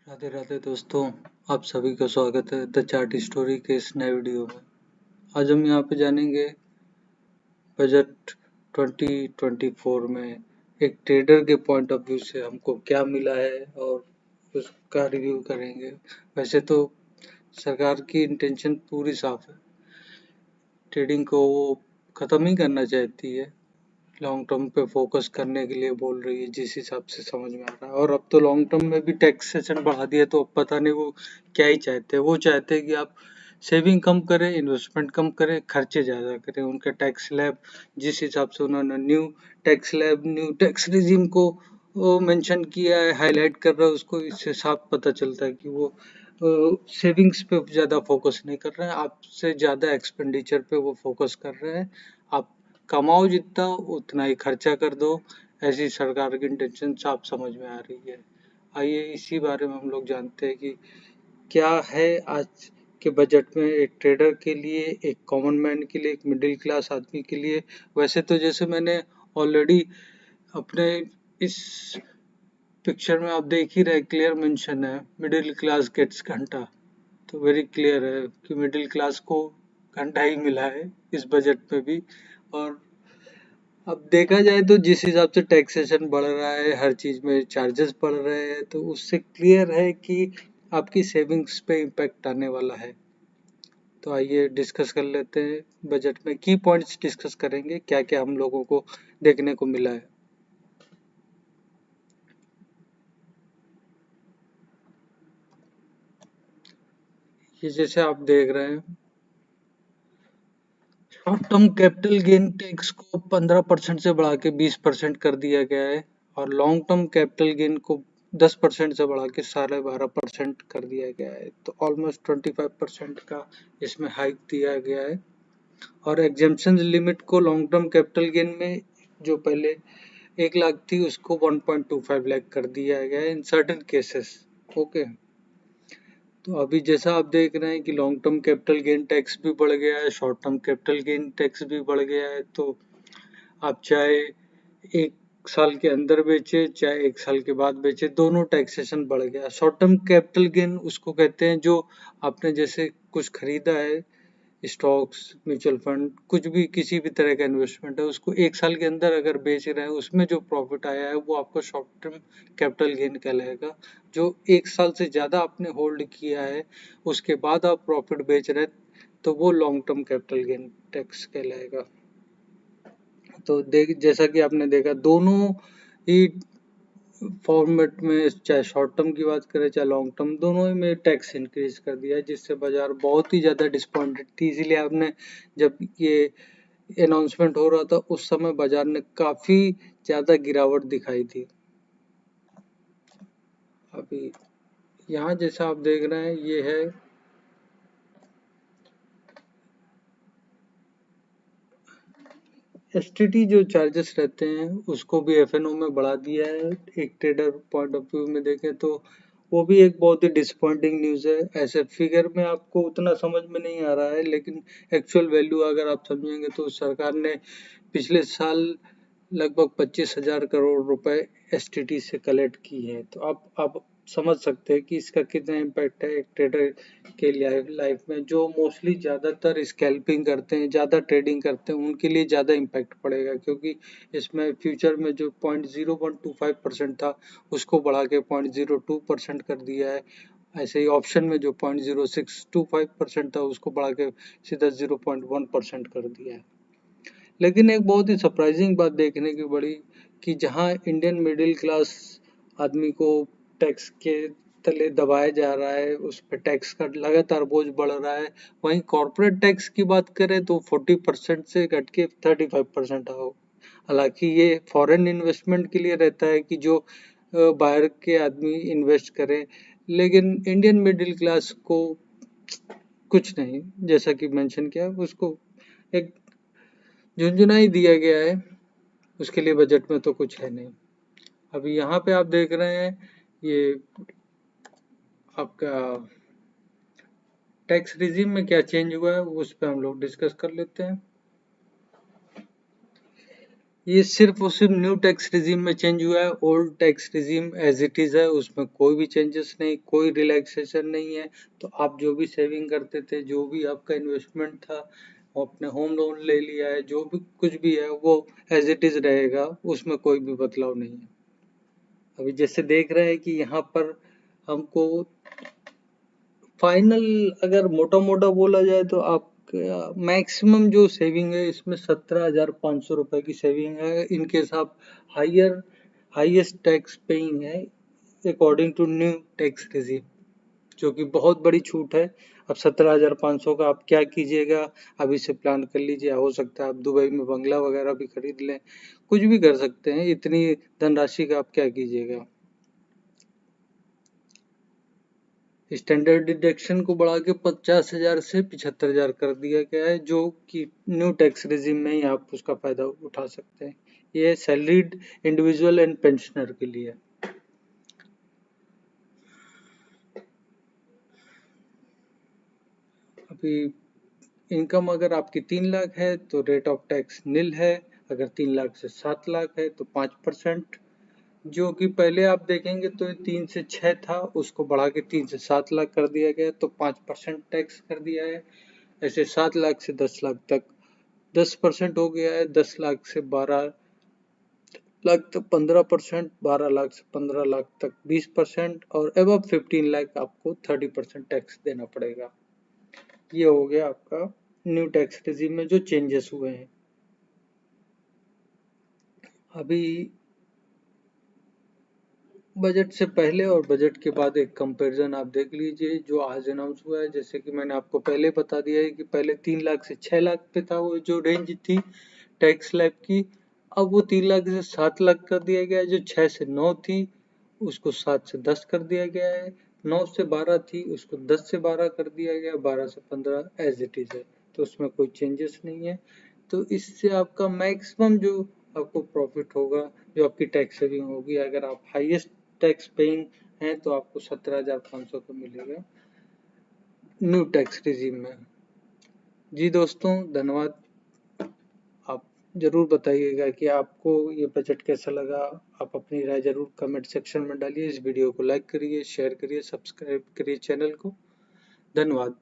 राधे राधे दोस्तों, आप सभी का स्वागत है द चार्ट स्टोरी के इस नए वीडियो में। आज हम यहाँ पे जानेंगे बजट 2024 में एक ट्रेडर के पॉइंट ऑफ व्यू से हमको क्या मिला है और उसका रिव्यू करेंगे। वैसे तो सरकार की इंटेंशन पूरी साफ है, ट्रेडिंग को वो ख़त्म ही करना चाहती है, लॉन्ग टर्म पे फोकस करने के लिए बोल रही है जिस हिसाब से समझ में आ रहा है। और अब तो लॉन्ग टर्म में भी टैक्सेशन बढ़ा दिया, तो अब पता नहीं वो क्या ही चाहते हैं। वो चाहते हैं कि आप सेविंग कम करें, इन्वेस्टमेंट कम करें, खर्चे ज़्यादा करें। उनका टैक्स स्लैब जिस हिसाब से उन्होंने new tax slab new tax regime को वो मेंशन किया है, हाईलाइट कर रहा है उसको, इससे साफ पता चलता है कि वो सेविंग्स पे ज़्यादा फोकस नहीं कर रहे हैं, आपसे ज़्यादा एक्सपेंडिचर पे वो फोकस कर रहे हैं। आप कमाओ जितना उतना ही खर्चा कर दो, ऐसी सरकार की इंटेंशन साफ समझ में आ रही है। आइए इसी बारे में हम लोग जानते हैं कि क्या है आज के बजट में एक ट्रेडर के लिए, एक कॉमन मैन के लिए, एक मिडिल क्लास आदमी के लिए। वैसे तो जैसे मैंने ऑलरेडी अपने इस पिक्चर में आप देख ही रहे, क्लियर मेंशन है मिडिल क्लास गेट्स घंटा। तो वेरी क्लियर है कि मिडिल क्लास को घंटा ही मिला है इस बजट में भी। और अब देखा जाए तो जिस हिसाब से टैक्सेशन बढ़ रहा है, हर चीज में चार्जेस बढ़ रहे हैं, तो उससे क्लियर है कि आपकी सेविंग्स पे इम्पैक्ट आने वाला है। तो आइए डिस्कस कर लेते हैं, बजट में की पॉइंट्स डिस्कस करेंगे, क्या क्या हम लोगों को देखने को मिला है। ये जैसे आप देख रहे हैं, short term capital gain tax को 15% से बढ़ा के 20% कर दिया गया है, और लॉन्ग टर्म कैपिटल गेन को 10% से बढ़ा के 12.5% कर दिया गया है। तो ऑलमोस्ट 25% का इसमें हाइक दिया गया है। और एग्जेम्पशन लिमिट को लॉन्ग टर्म कैपिटल गेन में जो पहले 1 लाख थी उसको 1.25 लाख कर दिया गया है इन सर्टेन केसेस। ओके, तो अभी जैसा आप देख रहे हैं कि long term capital gain tax भी बढ़ गया है, short term capital gain tax भी बढ़ गया है। तो आप चाहे 1 साल के अंदर बेचे, चाहे 1 साल के बाद बेचे, दोनों टैक्सेशन बढ़ गया। शॉर्ट टर्म कैपिटल गेन उसको कहते हैं जो आपने जैसे कुछ खरीदा है, स्टॉक्स, म्यूचुअल फंड, कुछ भी किसी भी तरह का इन्वेस्टमेंट है, उसको 1 साल के अंदर अगर बेच रहे हैं, उसमें जो प्रॉफिट आया है वो आपका शॉर्ट टर्म कैपिटल गेन कहलाएगा। जो 1 साल से ज़्यादा आपने होल्ड किया है, उसके बाद आप प्रॉफिट बेच रहे हैं, तो वो long term capital gain tax कहलाएगा। तो देख जैसा कि आपने देखा, दोनों ही फॉर्मेट में, चाहे शॉर्ट टर्म की बात करें चाहे लॉन्ग टर्म, दोनों ही में टैक्स इंक्रीज कर दिया है, जिससे बाजार बहुत ही ज़्यादा डिसअपॉइंटेड थी। इसीलिए आपने जब ये अनाउंसमेंट हो रहा था उस समय बाजार ने काफ़ी ज़्यादा गिरावट दिखाई थी। अभी यहाँ जैसा आप देख रहे हैं, ये है एसटीटी जो चार्जेस रहते हैं उसको भी एफएनओ में बढ़ा दिया है। एक ट्रेडर पॉइंट ऑफ व्यू में देखें तो वो भी एक बहुत ही डिसअपॉइंटिंग न्यूज़ है। ऐसे फिगर में आपको उतना समझ में नहीं आ रहा है, लेकिन एक्चुअल वैल्यू अगर आप समझेंगे तो सरकार ने पिछले साल लगभग 25,000 करोड़ रुपए एसटीटी से कलेक्ट की है। तो आप समझ सकते हैं कि इसका कितना इम्पैक्ट है एक ट्रेडर के लाइफ में, जो मोस्टली ज़्यादातर स्कैल्पिंग करते हैं, ज़्यादा ट्रेडिंग करते हैं, उनके लिए ज़्यादा इम्पैक्ट पड़ेगा। क्योंकि इसमें फ्यूचर में जो 0.0125% था उसको बढ़ा के 0.02% कर दिया है। ऐसे ही ऑप्शन में जो 0.0625% था उसको बढ़ा के सीधा 0.1% कर दिया है। लेकिन एक बहुत ही सरप्राइजिंग बात देखने की पड़ी कि जहां इंडियन मिडिल क्लास आदमी को टैक्स के तले दबाया जा रहा है, उस पर टैक्स का लगातार बोझ बढ़ रहा है, वहीं कॉरपोरेट टैक्स की बात करें तो 40% से घट के 35% हो। हालांकि ये फॉरेन इन्वेस्टमेंट के लिए रहता है कि जो बाहर के आदमी इन्वेस्ट करें, लेकिन इंडियन मिडिल क्लास को कुछ नहीं, जैसा कि मेंशन किया, उसको एक झुंझुना ही दिया गया है। उसके लिए बजट में तो कुछ है नहीं। अभी यहाँ पे आप देख रहे हैं, ये आपका टैक्स रिजीम में क्या चेंज हुआ है उस पर हम लोग डिस्कस कर लेते हैं। ये सिर्फ और सिर्फ न्यू टैक्स रिजीम में चेंज हुआ है। Old tax regime as it is है, उसमें कोई भी चेंजेस नहीं, कोई रिलैक्सेशन नहीं है। तो आप जो भी सेविंग करते थे, जो भी आपका इन्वेस्टमेंट था, आपने होम लोन ले लिया है, जो भी कुछ भी है वो एज इट इज रहेगा, उसमें कोई भी बदलाव नहीं है। अभी जैसे देख रहे हैं कि यहाँ पर हमको फाइनल अगर मोटा मोटा बोला जाए तो आप मैक्सिमम जो सेविंग है इसमें 17,500 रुपए की सेविंग है, इनकेस आप हायर हाईएस्ट टैक्स पेइंग है according to new tax regime, जो कि बहुत बड़ी छूट है। अब 17,500 का आप क्या कीजिएगा, अभी से प्लान कर लीजिए। हो सकता है आप दुबई में बंगला वगैरह भी खरीद लें, कुछ भी कर सकते हैं। इतनी धनराशि का आप क्या कीजिएगा। स्टैंडर्ड डिडक्शन को बढ़ा के 50,000 से 75,000 कर दिया गया है, जो कि न्यू टैक्स रिजिम में ही आप उसका फायदा उठा सकते हैं। ये सैलरीड इंडिविजुअल एंड पेंशनर के लिए। अभी इनकम अगर आपकी 3 लाख है तो रेट ऑफ टैक्स निल है। अगर 3 लाख से 7 लाख है तो 5%, जो कि पहले आप देखेंगे तो 3 से 6 था, उसको बढ़ा के 3 से 7 लाख कर दिया गया, तो 5% टैक्स कर दिया है। ऐसे 7 लाख से 10 लाख तक 10% हो गया है, 10 लाख से 12 लाख तक 15%, 12 लाख से 15 लाख तक 20%, और अबव 15 लाख आपको 30% टैक्स देना पड़ेगा। ये हो गया आपका न्यू टैक्स रेजिम में जो चेंजेस हुए हैं। अभी बजट से पहले और बजट के बाद एक कंपैरिजन आप देख लीजिए जो आज अनाउंस हुआ है। जैसे कि मैंने आपको पहले बता दिया है कि पहले 3 लाख से 6 लाख पे था वो जो रेंज थी टैक्स स्लैब की, अब वो 3 लाख से 7 लाख कर दिया गया है। जो 6 से 9 थी उसको 7 से 10 कर दिया गया है, 9 से 12 थी उसको 10 से 12 कर दिया गया, 12 से 15 एज इट इज है, तो उसमें कोई चेंजेस नहीं है। तो इससे आपका मैक्सिमम जो आपको प्रॉफिट होगा, जो आपकी टैक्स सेविंग होगी, अगर आप हाईएस्ट टैक्स पेइंग हैं तो आपको 17,500 का मिलेगा न्यू टैक्स रिजीम में। जी दोस्तों, धन्यवाद। आप जरूर बताइएगा कि आपको ये बजट कैसा लगा। आप अपनी राय जरूर कमेंट सेक्शन में डालिए। इस वीडियो को लाइक करिए, शेयर करिए, सब्सक्राइब करिए चैनल को। धन्यवाद।